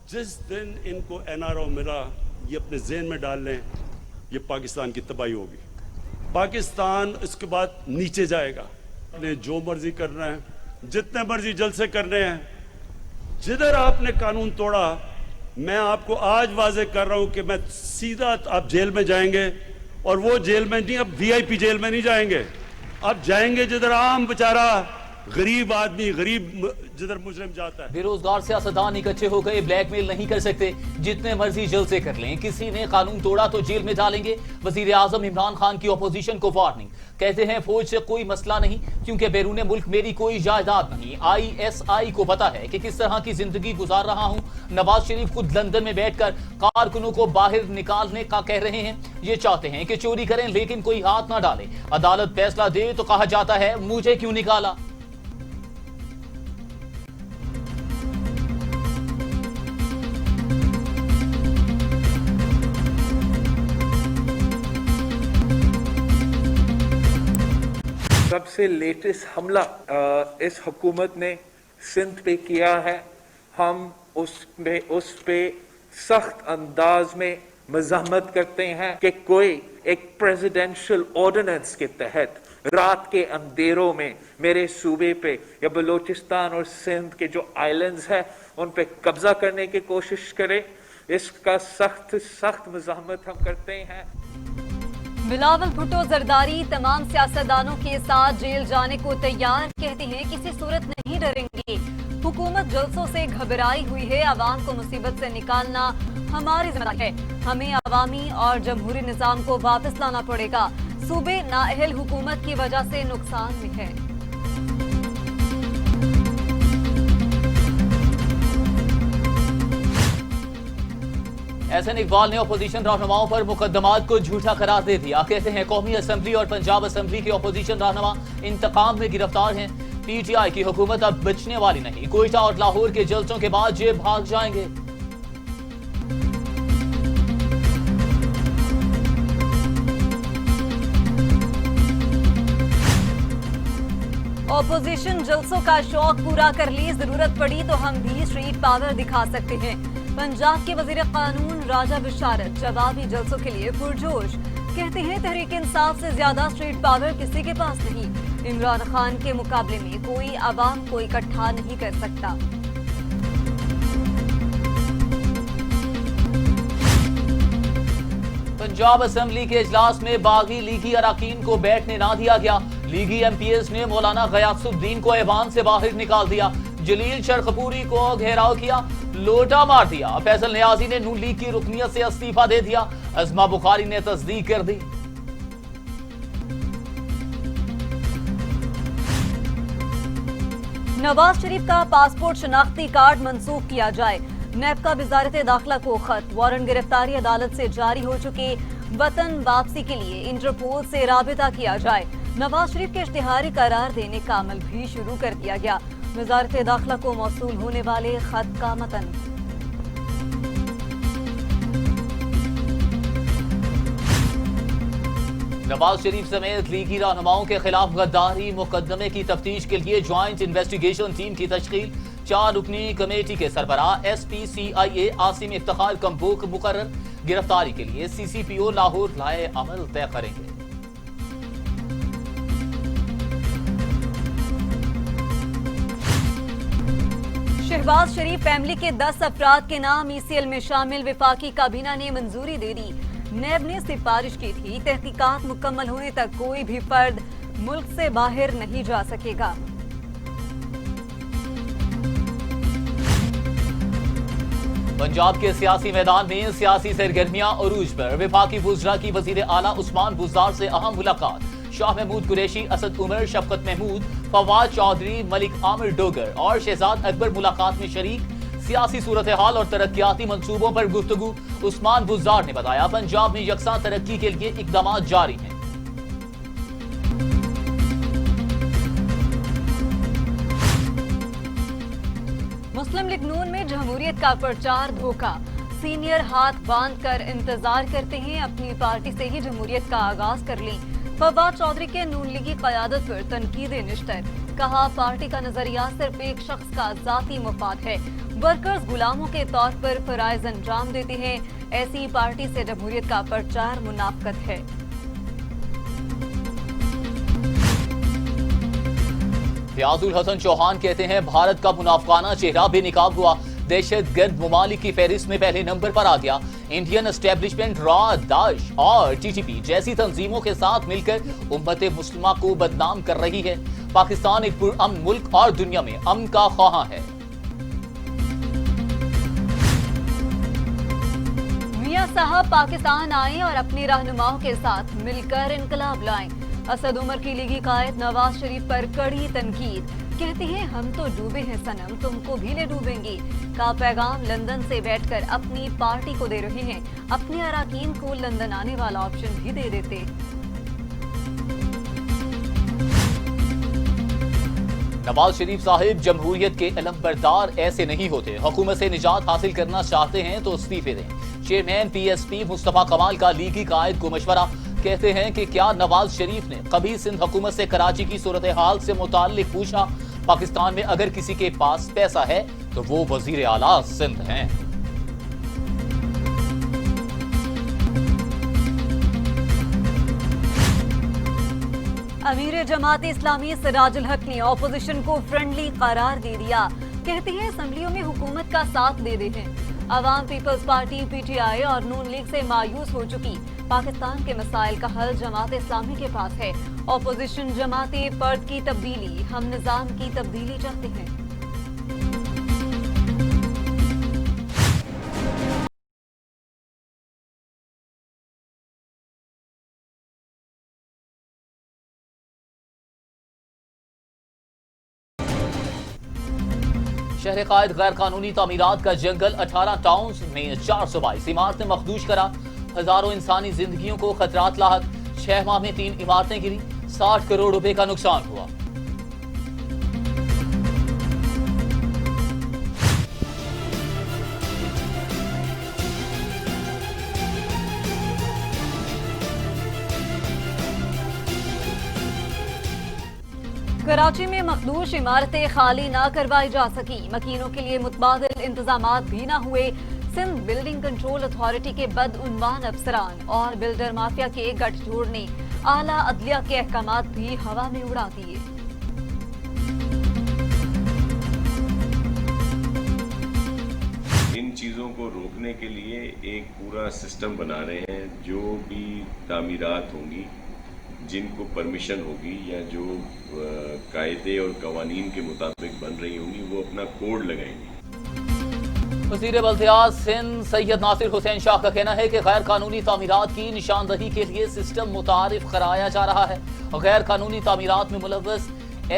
जिस दिन इनको NRO मिला, ये अपने जहन में डाल लें, ये पाकिस्तान की तबाही होगी। पाकिस्तान इसके बाद नीचे जाएगा। आपने जो मर्जी करना है, जितने मर्जी जलसे करने हैं, जिधर आपने कानून तोड़ा, मैं आपको आज वाजे कर रहा हूं कि मैं सीधा आप जेल में जाएंगे, और वो जेल में नहीं, अब VIP जेल में नहीं जाएंगे, आप जाएंगे जिधर आम बेचारा गरीब आदमी, गरीब जिधर मुजरिम जाता है। बेरोजगार सियासतदान इकट्ठे हो गए, ब्लैकमेल नहीं कर सकते, जितने मर्जी जलसे कर लें, किसी ने कानून तोड़ा तो जेल में डालेंगे। वजीर आजम इमरान खान की अपोजिशन को वार्निंग, कहते हैं फौज से कोई मसला नहीं, क्योंकि बैरून मुल्क मेरी कोई जायदाद नहीं। ISI को पता है कि किस तरह की जिंदगी गुजार रहा हूं। नवाज शरीफ खुद लंदन में बैठकर कारकुनों को बाहर निकालने का कह रहे हैं। ये चाहते हैं कि चोरी करें लेकिन कोई हाथ ना डाले, अदालत फैसला दे तो कहा जाता है मुझे क्यों निकाला। सबसे लेटेस्ट हमला इस हुकूमत ने सिंध पे किया है। हम उस पे सख्त अंदाज में मज़म्मत करते हैं कि कोई एक प्रेसिडेंशियल ऑर्डिनेंस के तहत रात के अंधेरों में मेरे सूबे पे या बलूचिस्तान और सिंध के जो आइलैंड्स हैं उन पे कब्जा करने की कोशिश करे। इसका सख्त मज़म्मत हम करते हैं। बिलावल भुट्टो जरदारी तमाम सियासतदानों के साथ जेल जाने को तैयार, कहते हैं किसी सूरत नहीं डरेंगे। हुकूमत जलसों से घबराई हुई है, आवाम को मुसीबत से निकालना हमारी जिम्मेदारी है। हमें अवामी और जमहूरी निजाम को वापस लाना पड़ेगा। सूबे नाअहल हुकूमत की वजह से नुकसान में है। एहसन इकबाल ने अपोजिशन रहनुमाओं पर मुकदमात को झूठा करार दे दिया। कहते हैं कौमी असम्बली और पंजाब असम्बली के अपोजिशन रहनुमा इंतकाम में गिरफ्तार हैं। PTI की हुकूमत अब बचने वाली नहीं, कोयटा और लाहौर के जलसों के बाद ये भाग जाएंगे। ऑपोजिशन जलसों का शौक पूरा कर ली, जरूरत पड़ी तो हम भी स्ट्रीट पावर दिखा सकते हैं। पंजाब के वजीर कानून राजा बिशारत जवाबी जलसों के लिए पुरजोश, कहते हैं तहरीक इंसाफ से ज्यादा स्ट्रीट पावर किसी के पास नहीं। इमरान खान के मुकाबले में कोई आवाम को इकट्ठा नहीं कर सकता। पंजाब असेंबली के इजलास में बागी लीगी अरकान को बैठने ना दिया गया। लीगी MPs ने मौलाना गयासुद्दीन को ऐवान से बाहर निकाल दिया। जलील शरकपूरी को घेराव किया, लोटा मार दिया। फैसल नियाजी ने नून लीग की रुकनियत से इस्तीफा दे दिया। अज़मा बुखारी ने तस्दीक कर दी। नवाज शरीफ का पासपोर्ट शनाख्ती कार्ड मंसूख किया जाए। नैब का वजारत दाखिला को खत, वारंट गिरफ्तारी अदालत से जारी हो चुके। वतन वापसी के लिए इंटरपोल से राबिता किया जाए। नवाज शरीफ के इश्तिहारी करार देने का अमल भी शुरू कर दिया गया। वजारत दाखिला को मौसूल होने वाले खत का मतन। नवाज शरीफ समेत लीगी रहनुमाओं के खिलाफ गद्दारी मुकदमे की तफ्तीश के लिए ज्वाइंट इन्वेस्टिगेशन टीम की तश्कील। 4 रुकनी कमेटी के सरबराह SP CIA आसिम इफ्तिखार कंबोक मुकर्रर। गिरफ्तारी के लिए CCPO लाहौर लाए अमल तय करेंगे। शहबाज शरीफ फैमिली के 10 अफराद के नाम ECL में शामिल। विफाकी काबीना ने मंजूरी दे दी। नैब ने सिफारिश की थी तहकीकात मुकम्मल होने तक कोई भी फर्द मुल्क से बाहर नहीं जा सकेगा। पंजाब के सियासी मैदान में सियासी सरगर्मियां अरूज पर। विफाकी वुज़रा की वजीर आला उस्मान बुज़दार से अहम मुलाकात। शाह महमूद कुरैशी, असद उमर, शफकत महमूद, फवाद चौधरी, मलिक आमिर डोगर और शहजाद अकबर मुलाकात में शरीक। सियासी सूरत हाल और तरक्याती मंसूबों पर गुफ्तगू। उस्मान बुज़दार ने बताया पंजाब में यकसा तरक्की के लिए इकदाम जारी हैं। मुस्लिम लीग नून में जमहूरियत का प्रचार धोखा। सीनियर हाथ बांध कर इंतजार करते हैं, अपनी पार्टी से ही जमहूरियत का आगाज कर ली। फवाद चौधरी के नून लीगी क़यादत पर तनकीदें निश्तर। कहा, पार्टी का नजरिया सिर्फ एक शख्स का जाती मुफाद है। वर्कर्स गुलामों के तौर पर फराइज अंजाम देते हैं। ऐसी पार्टी से जमहूरियत का प्रचार मुनाफकत है। रियाजुल हसन चौहान कहते हैं, भारत का मुनाफिकाना चेहरा बेनकाब हुआ, दहशतगर्द ममालिक की फहरिस्त में पहले नंबर पर आ गया। इंडियन एस्टेब्लिशमेंट रॉ, दाश और टीटीपी जैसी तंजीमों के साथ मिलकर उम्मत मुस्लिमा को बदनाम कर रही है। पाकिस्तान एक पुरअमन मुल्क और दुनिया में अमन का ख्वाहां है। मियां साहब पाकिस्तान आए और अपने रहनुमाओं के साथ मिलकर इनकलाब लाएं। असद उमर की लीगी कायद नवाज शरीफ पर कड़ी तनकीद, कहते हैं हम तो डूबे हैं सनम, तुमको भी ले डूबेंगे का पैगाम लंदन से बैठकर अपनी पार्टी को दे रहे हैं। अपने अराकीन को लंदन आने वाला ऑप्शन भी दे देते। नवाज शरीफ साहिब जमहूरियत के अलमबरदार ऐसे नहीं होते। हुकूमत से निजात हासिल करना चाहते हैं तो इस्तीफे दें। चेयरमैन पीएसपी मुस्तफा कमाल का लीगी कायद को मशवरा, कहते हैं कि क्या नवाज शरीफ ने कभी सिंध हुकूमत से कराची की सूरत हाल से मुताल्लिक पूछा? पाकिस्तान में अगर किसी के पास पैसा है तो वो वजीर आला सिंध हैं। अमीर जमात इस्लामी सिराजुल हक ने ऑपोजिशन को फ्रेंडली करार दे दिया, कहते हैं असेंबलियों में हुकूमत का साथ दे दें। अवाम पीपल्स पार्टी पीटीआई और नून लीग से मायूस हो चुकी। पाकिस्तान के मसाइल का हल जमात इस्लामी के पास है। ऑपोजिशन जमाते फर्द की तब्दीली, हम निजाम की तब्दीली चाहते हैं। शहर कायद गैर कानूनी तामीरात का जंगल, 18 टाउन्स में 422 इमारतें मखदूश करा। हजारों इंसानी जिंदगियों को खतरात लाहक। 6 माह में 3 इमारतें गिरी, 60 करोड़ रुपए का नुकसान हुआ। कराची में मखदूश इमारतें खाली ना करवाई जा सकी। मकीनों के लिए मुतबादिल इंतजामात भी न हुए। सिंध बिल्डिंग कंट्रोल अथॉरिटी के बदउनवान अफसरान और बिल्डर माफिया के गठजोड़ ने आला अदलिया के अहकामात भी हवा में उड़ा दिए। इन चीज़ों को रोकने के लिए एक पूरा सिस्टम बना रहे हैं। जो भी तामीरात होंगी, जिनको परमिशन होगी या जो कायदे और कवानीन के मुताबिक बन रही होंगी, वो अपना कोड लगाएंगे। वज़ीर बल्दियात सिंध सैयद नासिर हुसैन शाह का कहना है कि गैर कानूनी तामीरात की निशानदही के लिए सिस्टम मुतारिफ कराया जा रहा है। गैर कानूनी तामीरात में मुलव्वस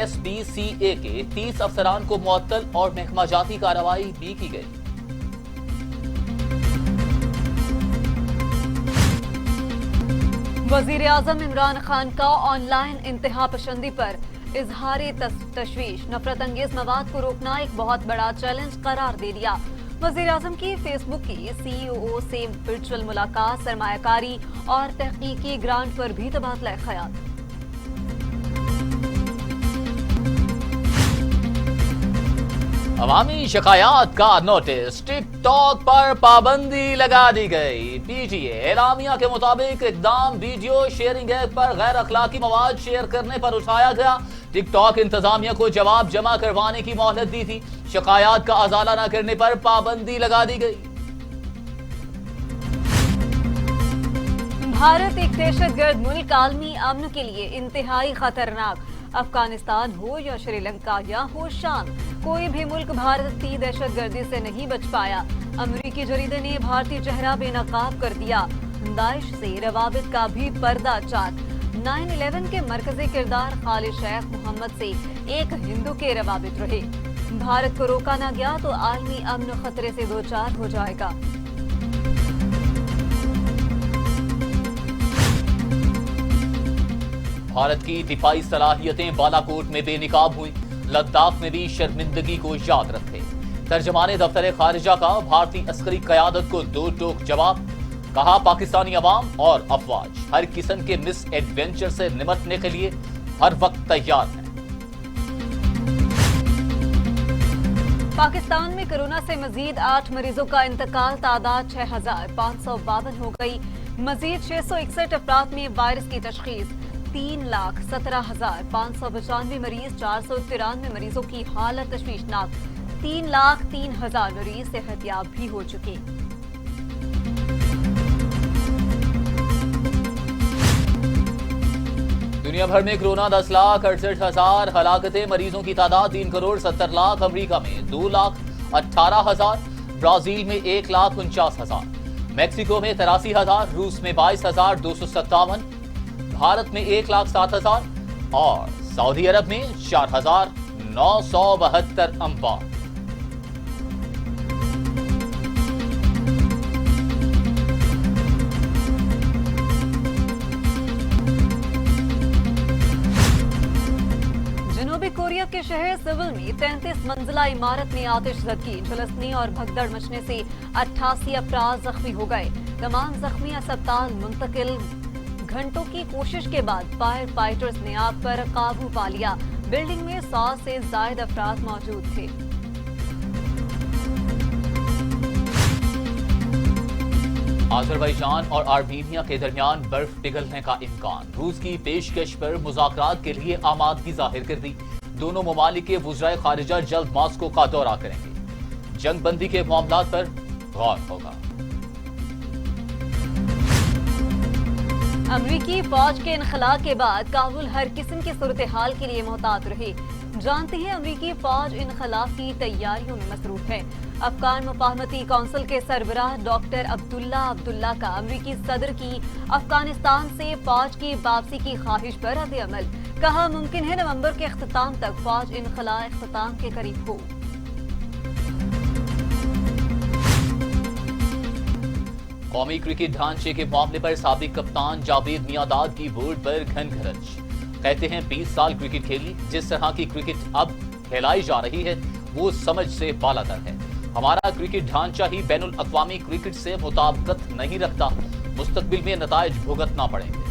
SBCA के 30 अफसरान को मुअत्तल और महकमा जाती कार्रवाई भी की गई। वजीर आजम इमरान खान का ऑनलाइन इंतहा पसंदी पर इजहार तशवीश, नफरत अंगेज मवाद को रोकना एक बहुत बड़ा चैलेंज करार दे दिया। वजीर आजम की फेसबुक की CEO से वर्चुअल मुलाकात, सरमायाकारी और तहकीकी ग्रांट पर भी तबादला ख्याल। अवामी शिकायत का नोटिस, टिकटॉक पर पाबंदी लगा दी गई। PTA एलामिया के मुताबिक इकदाम वीडियो शेयरिंग ऐप पर गैर अखलाकी मवाद शेयर करने पर उठाया गया। टिकटॉक इंतजामिया को जवाब जमा करवाने की मोहलत दी थी। शिकायत का अजाला न करने पर पाबंदी लगा दी गई। भारत एक दहशतगर्द मुल्क, आलमी अमन के लिए इंतहाई खतरनाक। अफगानिस्तान हो या श्रीलंका या हो शाम, कोई भी मुल्क भारत की दहशतगर्दी से नहीं बच पाया। अमरीकी जरीदे ने भारतीय चेहरा बेनकाब कर दिया। दाइश से रवाबित का भी पर्दा चाक। 9/11 के मरकजी किरदार खालिद शेख मोहम्मद से एक हिंदू के रवाबित रहे। भारत को रोका न गया तो आलमी अमन खतरे से दो चार हो जाएगा। भारत की दिफाई सलाहियतें बालाकोट में बेनिकाब हुई। लद्दाख में भी शर्मिंदगी को याद रखे। तर्जमाने दफ्तर खारिजा का भारतीय अस्करी कयादत को दो टोक जवाब। कहा, पाकिस्तानी अवाम और अफवाज हर किस्म के मिस एडवेंचर से निपटने के लिए हर वक्त तैयार हैं। पाकिस्तान में कोरोना से मजीद 8 मरीजों का इंतकाल, तादाद 6,552 हो गई। मजीद 661 अफराद में वायरस की तशखीस। 3,17,595 मरीज, 493 मरीजों की हालत तशवीशनाक। 3,03,000 मरीज सेहतयाब भी हो चुके। दुनिया भर में कोरोना 10,68,000 हलाकतें, मरीजों की तादाद 3,70,00,000। अमेरिका में 2,18,000, ब्राजील में 1,49,000, मैक्सिको में 83,000, रूस में 22,257, भारत में 1,07,000 और सऊदी अरब में 4,972 अमवात। जनूबी कोरिया के शहर सिविल में 33 मंजिला इमारत में आतिशज़दगी, झुलसने और भगदड़ मचने से 88 अफराद जख्मी हो गए। तमाम जख्मी अस्पताल मुंतकिल। घंटों की कोशिश के बाद फायर फाइटर्स ने आग पर काबू पा लिया। बिल्डिंग में 100 से ज्यादा अफराद मौजूद थे। आज़रबाईजान और आर्मीनिया के दरमियान बर्फ पिघलने का इम्कान, रूस की पेशकश पर मुज़ाकरात के लिए आमादगी जाहिर कर दी। दोनों ममालिक के वज़राए खारिजा जल्द मॉस्को का दौरा करेंगे। जंगबंदी के मामलात पर गौर होगा। अमरीकी फौज के इनखला के बाद काबुल हर किस्म की सूरत हाल के लिए मोहतात रहे। जानते हैं अमरीकी फौज इनखला की तैयारियों में मसरूफ है। अफगान मुफाहमती काउंसिल के सरबराह डॉक्टर अब्दुल्ला अब्दुल्ला का अमरीकी सदर की अफगानिस्तान से फौज की वापसी की ख्वाहिश पर रद्द-ए-अमल। कहा मुमकिन है नवंबर के इख्तिताम तक फौज इनखला इख्तिताम के करीब हो। कौमी क्रिकेट ढांचे के मामले पर साबिक कप्तान जावेद मियांदाद की बोर्ड पर घनघरच। कहते हैं 20 साल क्रिकेट खेली, जिस तरह की क्रिकेट अब खेलाई जा रही है वो समझ से बालातर है। हमारा क्रिकेट ढांचा ही बैनुल अक़वामी क्रिकेट से मुताबिकत नहीं रखता, मुस्तकबिल में नताइज भुगतना पड़ेंगे।